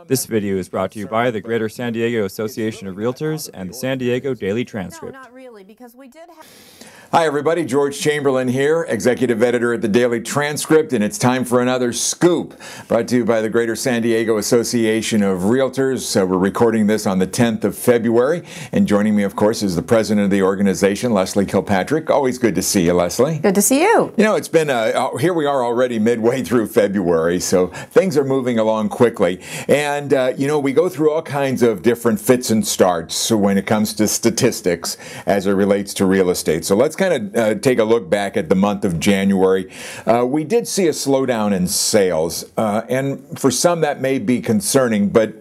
This video is brought to you by the Greater San Diego Association of Realtors and the San Diego Daily Transcript. No, not really, because we did have... Hi everybody, George Chamberlain here, Executive Editor at the Daily Transcript, and it's time for another scoop brought to you by the Greater San Diego Association of Realtors. We're recording this on the 10th of February, and joining me, of course, is the president of the organization, Leslie Kilpatrick. Always good to see you, Leslie. Good to see you. You know, it's been, here we are already midway through February, so things are moving along quickly. And, you know, we go through all kinds of different fits and starts when it comes to statistics as it relates to real estate. So let's kind of take a look back at the month of January. We did see a slowdown in sales, and for some that may be concerning, but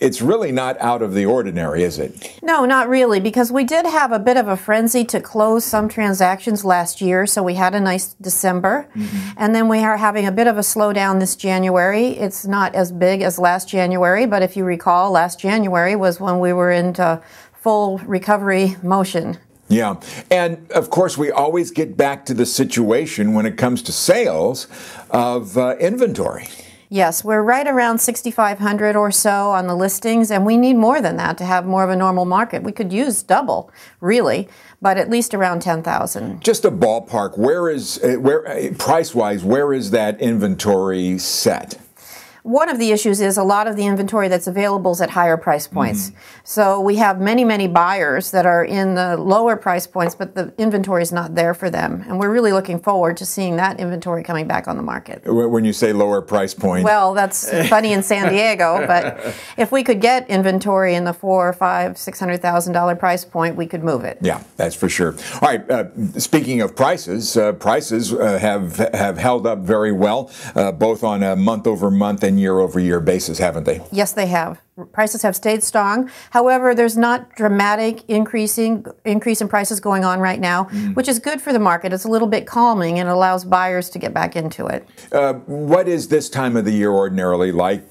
it's really not out of the ordinary, is it? No, not really, because we did have a bit of a frenzy to close some transactions last year, so we had a nice December. And then we are having a bit of a slowdown this January. It's not as big as last January, but if you recall, last January was when we were into full recovery motion. Yeah, and of course we always get back to the situation when it comes to sales of inventory. Yes, we're right around 6,500 or so on the listings, and we need more than that to have more of a normal market. We could use double, really, but at least around 10,000. Just a ballpark, price-wise, where is that inventory set? One of the issues is a lot of the inventory that's available is at higher price points. So we have many, many buyers that are in the lower price points, but the inventory is not there for them. And we're really looking forward to seeing that inventory coming back on the market. When you say lower price point? Well, that's funny in San Diego, but if we could get inventory in the $400,000, $500,000, $600,000 price point, we could move it. Yeah, that's for sure. All right, speaking of prices, prices have held up very well, both on a month-over-month and year-over-year basis, haven't they? Yes, they have. Prices have stayed strong. However, there's not dramatic increase in prices going on right now, which is good for the market. It's a little bit calming and allows buyers to get back into it. What is this time of the year ordinarily like,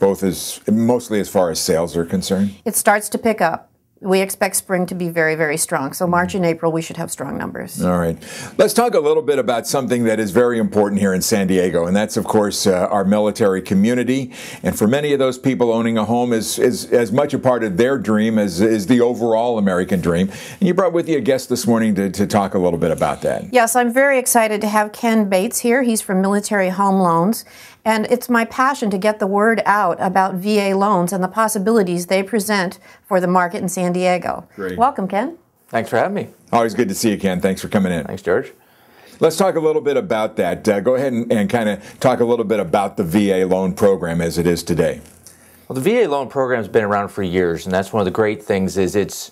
mostly as far as sales are concerned? It starts to pick up. We expect spring to be very, very strong. So March and April, we should have strong numbers. All right. Let's talk a little bit about something that is very important here in San Diego, and that's, of course, our military community. And for many of those people, owning a home is as much a part of their dream as is the overall American dream. And you brought with you a guest this morning to talk a little bit about that. Yes, I'm very excited to have Ken Bates here. He's from Military Home Loans. And it's my passion to get the word out about VA loans and the possibilities they present for the market in San Diego. Great. Welcome, Ken. Thanks for having me. Always good to see you, Ken. Thanks for coming in. Thanks, George. Let's talk a little bit about that. Go ahead and kind of talk a little bit about the VA loan program as it is today. Well, the VA loan program has been around for years, and that's one of the great things is it's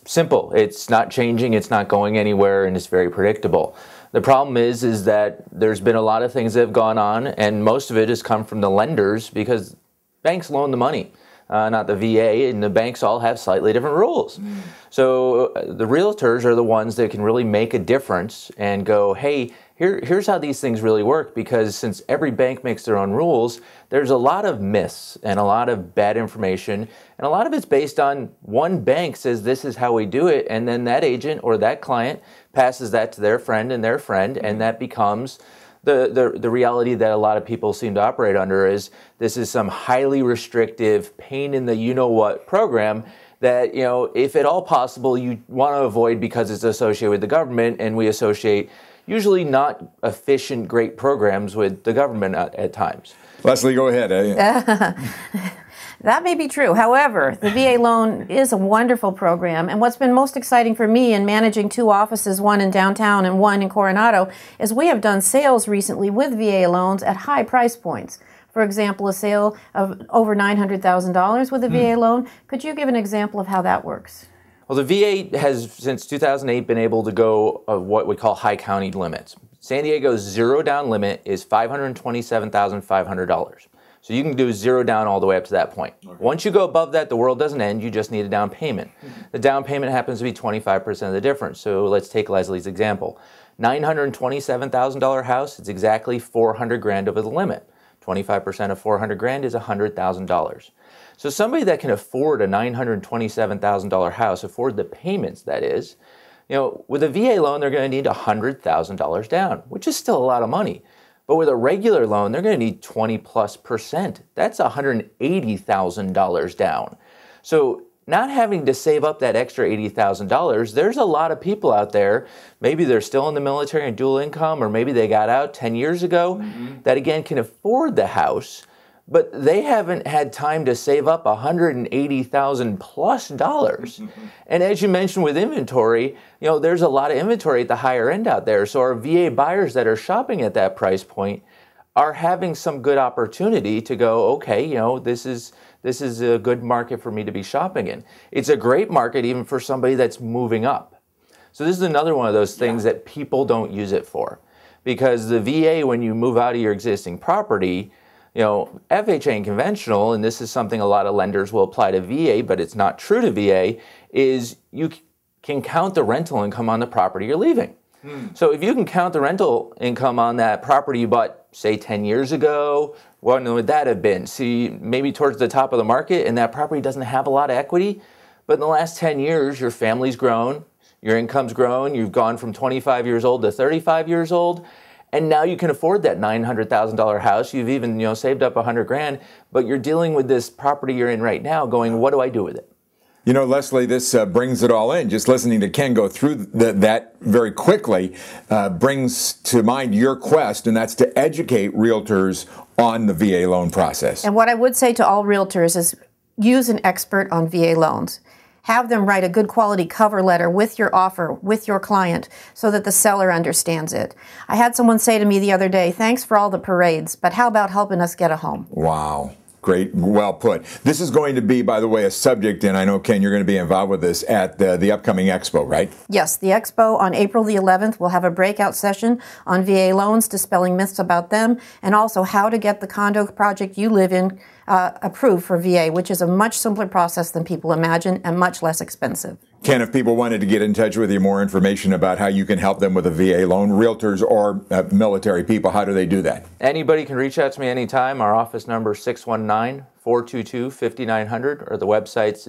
simple. It's not changing, it's not going anywhere, and it's very predictable. The problem is that there's been a lot of things that have gone on, and most of it has come from the lenders because banks loan the money, not the VA, and the banks all have slightly different rules. So the realtors are the ones that can really make a difference and go, hey, here's how these things really work, because since every bank makes their own rules, there's a lot of myths and a lot of bad information, and a lot of it's based on one bank says this is how we do it, and then that agent or that client passes that to their friend, and that becomes the reality that a lot of people seem to operate under is this is some highly restrictive, pain in the you-know-what program that, you know, if at all possible, you want to avoid because it's associated with the government, and we associate usually not efficient, great programs with the government at times. Leslie, go ahead. That may be true. However, the VA loan is a wonderful program, and what's been most exciting for me in managing two offices, one in downtown and one in Coronado, is we have done sales recently with VA loans at high price points. For example, a sale of over $900,000 with a VA loan. Could you give an example of how that works? Well, the VA has, since 2008, been able to go what we call high county limits. San Diego's zero down limit is $527,500. So you can do zero down all the way up to that point. Okay. Once you go above that, the world doesn't end, you just need a down payment. The down payment happens to be 25% of the difference. So let's take Leslie's example. $927,000 house, it's exactly $400,000 over the limit. 25% of $400,000 is $100,000. So somebody that can afford a $927,000 house, afford the payments that is, you know, with a VA loan, they're going to need $100,000 down, which is still a lot of money. But with a regular loan, they're going to need 20+%. That's $180,000 down. So not having to save up that extra $80,000, there's a lot of people out there, maybe they're still in the military and dual income, or maybe they got out 10 years ago, that again can afford the house, but they haven't had time to save up $180,000+. And as you mentioned with inventory, you know, there's a lot of inventory at the higher end out there. So our VA buyers that are shopping at that price point are having some good opportunity to go, okay, you know, this is a good market for me to be shopping in. It's a great market even for somebody that's moving up. So this is another one of those things that people don't use it for. Because the VA, when you move out of your existing property, you know, FHA and conventional, and this is something a lot of lenders will apply to VA, but it's not true to VA, is you can count the rental income on the property you're leaving. So if you can count the rental income on that property you bought, say, 10 years ago, what would that have been? See, maybe towards the top of the market, and that property doesn't have a lot of equity, but in the last 10 years, your family's grown, your income's grown, you've gone from 25 years old to 35 years old, and now you can afford that $900,000 house. You've even, you know, saved up $100 grand, but you're dealing with this property you're in right now going, what do I do with it? You know, Leslie, this brings it all in. Just listening to Ken go through that very quickly brings to mind your quest, and that's to educate realtors on the VA loan process. And what I would say to all realtors is use an expert on VA loans. Have them write a good quality cover letter with your offer, with your client, so that the seller understands it. I had someone say to me the other day, thanks for all the parades, but how about helping us get a home? Wow. Great, well put. This is going to be, by the way, a subject, and I know, Ken, you're going to be involved with this at the upcoming expo, right? Yes, the expo on April the 11th will have a breakout session on VA loans, dispelling myths about them, and also how to get the condo project you live in approved for VA, which is a much simpler process than people imagine and much less expensive. Ken, if people wanted to get in touch with you, more information about how you can help them with a VA loan, realtors or military people, how do they do that? Anybody can reach out to me anytime. Our office number is 619-422-5900, or the website's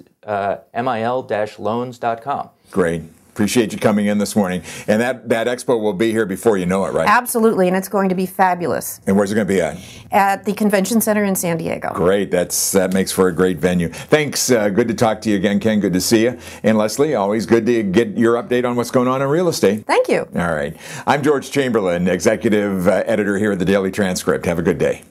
mil-loans.com. Great. Appreciate you coming in this morning. And that expo will be here before you know it, right? Absolutely, and it's going to be fabulous. And where's it going to be at? At the Convention Center in San Diego. Great. That makes for a great venue. Thanks. Good to talk to you again, Ken. Good to see you. And Leslie, always good to get your update on what's going on in real estate. Thank you. All right. I'm George Chamberlain, Executive Editor here at the Daily Transcript. Have a good day.